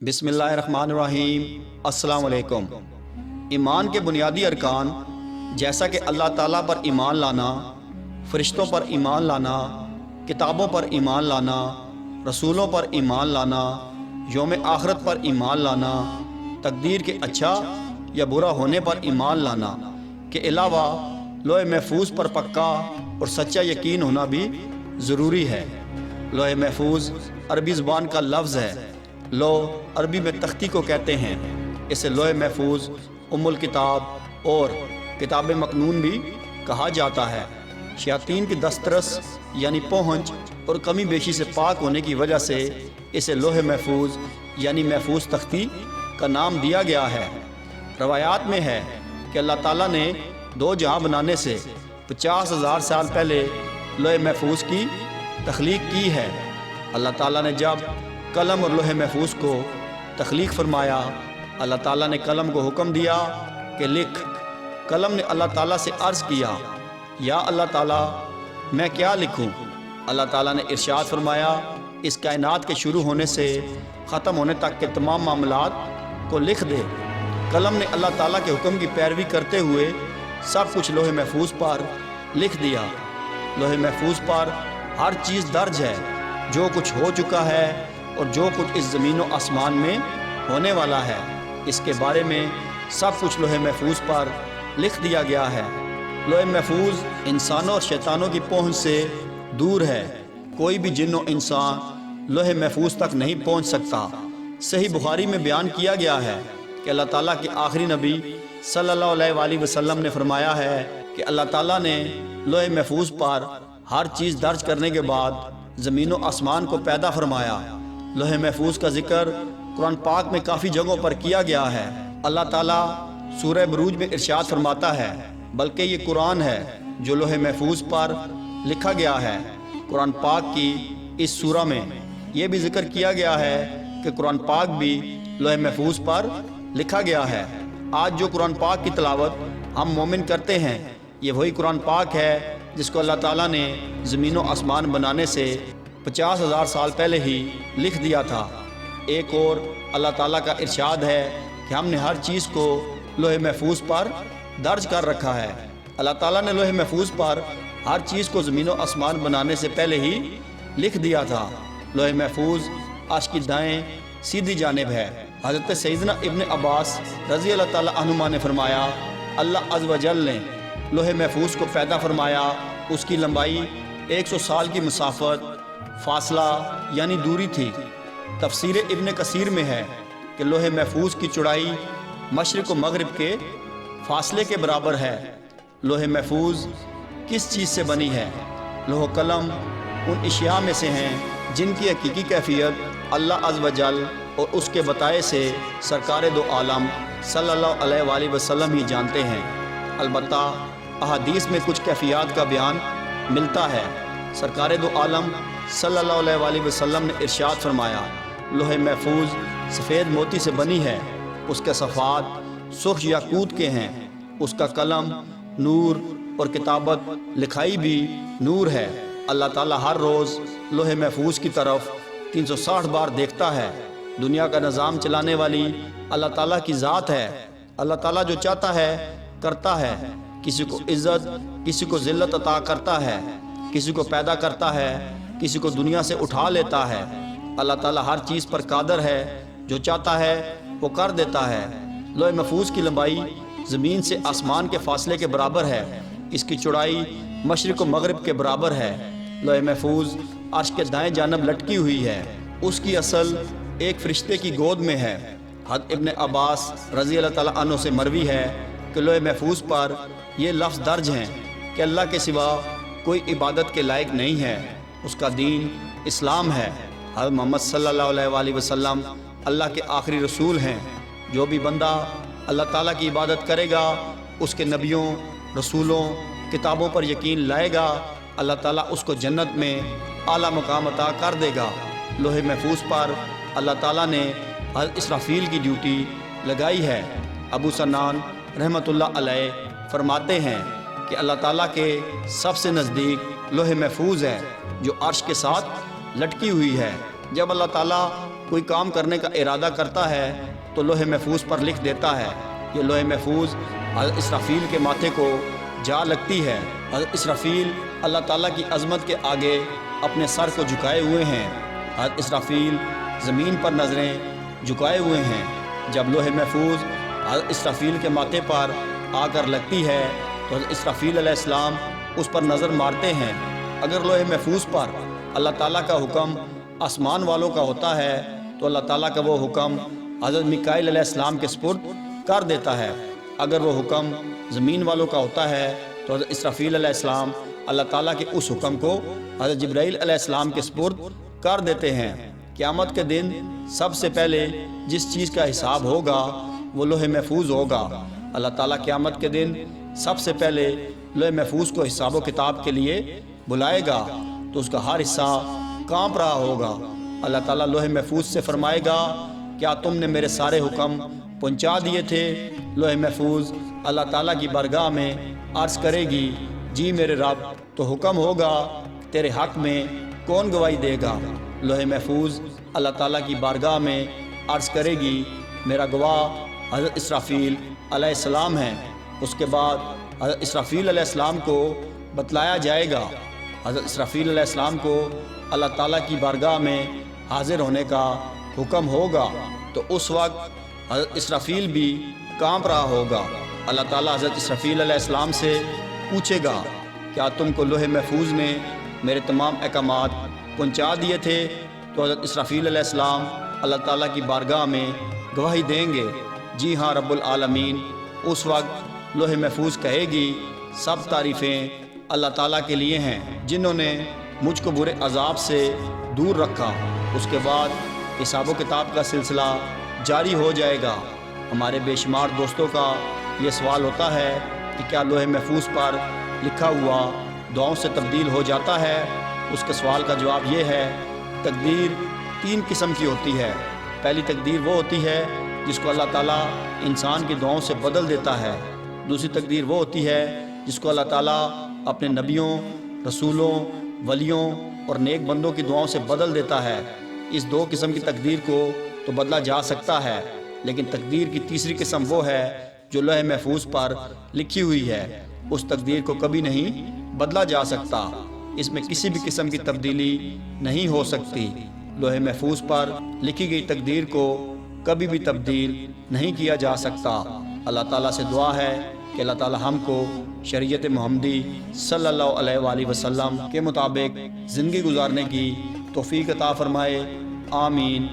بسم اللہ الرحمن الرحیم۔ السلام علیکم۔ ایمان کے بنیادی ارکان جیسا کہ اللہ تعالیٰ پر ایمان لانا، فرشتوں پر ایمان لانا، کتابوں پر ایمان لانا، رسولوں پر ایمان لانا، یوم آخرت پر ایمان لانا، تقدیر کے اچھا یا برا ہونے پر ایمان لانا کے علاوہ لوح محفوظ پر پکا اور سچا یقین ہونا بھی ضروری ہے۔ لوح محفوظ عربی زبان کا لفظ ہے۔ لوح عربی میں تختی کو کہتے ہیں۔ اسے لوح محفوظ، ام الکتاب اور کتاب مکنون بھی کہا جاتا ہے۔ شیاطین کی دسترس یعنی پہنچ اور کمی بیشی سے پاک ہونے کی وجہ سے اسے لوح محفوظ یعنی محفوظ تختی کا نام دیا گیا ہے۔ روایات میں ہے کہ اللہ تعالیٰ نے دو جہاں بنانے سے 50,000 سال پہلے لوح محفوظ کی تخلیق کی ہے۔ اللہ تعالیٰ نے جب قلم اور لوح محفوظ کو تخلیق فرمایا، اللہ تعالیٰ نے قلم کو حکم دیا کہ لکھ۔ قلم نے اللہ تعالیٰ سے عرض کیا، یا اللہ تعالیٰ میں کیا لکھوں؟ اللہ تعالیٰ نے ارشاد فرمایا، اس کائنات کے شروع ہونے سے ختم ہونے تک کے تمام معاملات کو لکھ دے۔ قلم نے اللہ تعالیٰ کے حکم کی پیروی کرتے ہوئے سب کچھ لوح محفوظ پر لکھ دیا۔ لوح محفوظ پر ہر چیز درج ہے، جو کچھ ہو چکا ہے اور جو کچھ اس زمین و آسمان میں ہونے والا ہے، اس کے بارے میں سب کچھ لوح محفوظ پر لکھ دیا گیا ہے۔ لوح محفوظ انسانوں اور شیطانوں کی پہنچ سے دور ہے۔ کوئی بھی جن و انسان لوح محفوظ تک نہیں پہنچ سکتا۔ صحیح بخاری میں بیان کیا گیا ہے کہ اللہ تعالیٰ کے آخری نبی صلی اللہ علیہ وآلہ وسلم نے فرمایا ہے کہ اللہ تعالیٰ نے لوح محفوظ پر ہر چیز درج کرنے کے بعد زمین و آسمان کو پیدا فرمایا۔ لوح محفوظ کا ذکر قرآن پاک میں کافی جگہوں پر کیا گیا ہے۔ اللہ تعالیٰ سورہ بروج میں ارشاد فرماتا ہے، بلکہ یہ قرآن ہے جو لوح محفوظ پر لکھا گیا ہے۔ قرآن پاک کی اس سورہ میں یہ بھی ذکر کیا گیا ہے کہ قرآن پاک بھی لوح محفوظ پر لکھا گیا ہے۔ آج جو قرآن پاک کی تلاوت ہم مومن کرتے ہیں، یہ وہی قرآن پاک ہے جس کو اللہ تعالیٰ نے زمین و آسمان بنانے سے 50,000 سال پہلے ہی لکھ دیا تھا۔ ایک اور اللہ تعالیٰ کا ارشاد ہے کہ ہم نے ہر چیز کو لوح محفوظ پر درج کر رکھا ہے۔ اللہ تعالیٰ نے لوح محفوظ پر ہر چیز کو زمین و آسمان بنانے سے پہلے ہی لکھ دیا تھا۔ لوح محفوظ عرش کی دائیں سیدھی جانب ہے۔ حضرت سیدنا ابن عباس رضی اللہ تعالیٰ عنہما نے فرمایا، اللہ عز و جل نے لوح محفوظ کو پیدا فرمایا۔ اس کی لمبائی 100 سال کی مسافت فاصلہ یعنی دوری تھی۔ تفسیر ابن کثیر میں ہے کہ لوح محفوظ کی چوڑائی مشرق و مغرب کے فاصلے کے برابر ہے۔ لوح محفوظ کس چیز سے بنی ہے؟ لوح قلم ان اشیاء میں سے ہیں جن کی حقیقی کیفیت اللہ عز و جل اور اس کے بتائے سے سرکار دو عالم صلی اللہ علیہ وآلہ وسلم ہی جانتے ہیں۔ البتہ احادیث میں کچھ کیفیات کا بیان ملتا ہے۔ سرکار دو عالم صلی اللہ علیہ وآلہ وسلم نے ارشاد فرمایا، لوح محفوظ سفید موتی سے بنی ہے، اس کے صفحات سرخ یاقوت کے ہیں، اس کا قلم نور اور کتابت لکھائی بھی نور ہے۔ اللہ تعالیٰ ہر روز لوح محفوظ کی طرف 360 بار دیکھتا ہے۔ دنیا کا نظام چلانے والی اللہ تعالیٰ کی ذات ہے۔ اللہ تعالیٰ جو چاہتا ہے کرتا ہے، کسی کو عزت کسی کو ذلت عطا کرتا ہے، کسی کو پیدا کرتا ہے، کسی کو دنیا سے اٹھا لیتا ہے۔ اللہ تعالیٰ ہر چیز پر قادر ہے، جو چاہتا ہے وہ کر دیتا ہے۔ لوح محفوظ کی لمبائی زمین سے آسمان کے فاصلے کے برابر ہے۔ اس کی چوڑائی مشرق و مغرب کے برابر ہے۔ لوح محفوظ عرش کے دائیں جانب لٹکی ہوئی ہے۔ اس کی اصل ایک فرشتے کی گود میں ہے۔ حضرت ابن عباس رضی اللہ تعالیٰ عنہ سے مروی ہے کہ لوح محفوظ پر یہ لفظ درج ہیں کہ اللہ کے سوا کوئی عبادت کے لائق نہیں ہے، اس کا دین اسلام ہے۔ حضرت محمد صلی اللہ علیہ وآلہ وسلم اللہ کے آخری رسول ہیں۔ جو بھی بندہ اللہ تعالیٰ کی عبادت کرے گا، اس کے نبیوں، رسولوں، کتابوں پر یقین لائے گا، اللہ تعالیٰ اس کو جنت میں اعلیٰ مقام عطا کر دے گا۔ لوح محفوظ پر اللہ تعالیٰ نے حضرت اسرافیل کی ڈیوٹی لگائی ہے۔ ابو سنان رحمۃ اللہ علیہ فرماتے ہیں کہ اللہ تعالیٰ کے سب سے نزدیک لوح محفوظ ہے جو عرش کے ساتھ لٹکی ہوئی ہے۔ جب اللہ تعالیٰ کوئی کام کرنے کا ارادہ کرتا ہے تو لوح محفوظ پر لکھ دیتا ہے۔ یہ لوح محفوظ حضرت اسرافیل کے ماتھے کو جا لگتی ہے۔ حضرت اسرافیل اللہ تعالیٰ کی عظمت کے آگے اپنے سر کو جھکائے ہوئے ہیں۔ حضرت اسرافیل زمین پر نظریں جھکائے ہوئے ہیں۔ جب لوح محفوظ حضرت اسرافیل کے ماتھے پر آ کر لگتی ہے تو حضرت اسرافیل علیہ السلام اس پر نظر مارتے ہیں۔ اگر لوح محفوظ پر اللہ تعالیٰ کا حکم آسمان والوں کا ہوتا ہے تو اللہ تعالیٰ کا وہ حکم حضرت میکائیل علیہ السلام کے سپرد کر دیتا ہے۔ اگر وہ حکم زمین والوں کا ہوتا ہے تو حضرت اسرافیل علیہ السلام اللہ تعالیٰ کے اس حکم کو حضرت جبرائیل علیہ السلام کے سپرد کر دیتے ہیں۔ قیامت کے دن سب سے پہلے جس چیز کا حساب ہوگا وہ لوح محفوظ ہوگا۔ اللہ تعالیٰ قیامت کے دن سب سے پہلے لوح محفوظ کو حساب و کتاب کے لیے بلائے گا تو اس کا ہر حصہ کانپ رہا ہوگا۔ اللہ تعالیٰ لوح محفوظ سے فرمائے گا، کیا تم نے میرے سارے حکم پہنچا دیے تھے؟ لوح محفوظ اللہ تعالیٰ کی بارگاہ میں عرض کرے گی، جی میرے رب، تو حکم ہوگا تیرے حق میں کون گواہی دے گا؟ لوح محفوظ اللہ تعالیٰ کی بارگاہ میں عرض کرے گی، میرا گواہ حضرت اسرافیل علیہ السلام ہے۔ اس کے بعد حضرت اسرافیل علیہ السلام کو بتلایا جائے گا۔ حضرت اسرافیل علیہ السلام کو اللہ تعالیٰ کی بارگاہ میں حاضر ہونے کا حکم ہوگا تو اس وقت حضرت اسرافیل بھی کانپ رہا ہوگا۔ اللہ تعالیٰ حضرت اسرافیل علیہ السلام سے پوچھے گا، کیا تم کو لوح محفوظ میں میرے تمام احکامات پہنچا دیے تھے؟ تو حضرت اسرافیل علیہ السلام اللہ تعالیٰ کی بارگاہ میں گواہی دیں گے، جی ہاں رب العالمین۔ اس وقت لوح محفوظ کہے گی، سب تعریفیں اللہ تعالیٰ کے لیے ہیں جنہوں نے مجھ کو برے عذاب سے دور رکھا۔ اس کے بعد حساب و کتاب کا سلسلہ جاری ہو جائے گا۔ ہمارے بے شمار دوستوں کا یہ سوال ہوتا ہے کہ کیا لوح محفوظ پر لکھا ہوا دعاؤں سے تبدیل ہو جاتا ہے؟ اس کے سوال کا جواب یہ ہے، تقدیر 3 قسم کی ہوتی ہے۔ پہلی تقدیر وہ ہوتی ہے جس کو اللہ تعالیٰ انسان کی دعاؤں سے بدل دیتا ہے۔ دوسری تقدیر وہ ہوتی ہے جس کو اللہ تعالیٰ اپنے نبیوں، رسولوں، ولیوں اور نیک بندوں کی دعاؤں سے بدل دیتا ہے۔ اس 2 قسم کی تقدیر کو تو بدلا جا سکتا ہے، لیکن تقدیر کی تیسری قسم وہ ہے جو لوح محفوظ پر لکھی ہوئی ہے۔ اس تقدیر کو کبھی نہیں بدلا جا سکتا، اس میں کسی بھی قسم کی تبدیلی نہیں ہو سکتی۔ لوح محفوظ پر لکھی گئی تقدیر کو کبھی بھی تبدیل نہیں کیا جا سکتا۔ اللہ تعالیٰ سے دعا ہے کہ اللہ تعالیٰ ہم کو شریعت محمدی صلی اللہ علیہ وآلہ وسلم کے مطابق زندگی گزارنے کی توفیق عطا فرمائے، آمین۔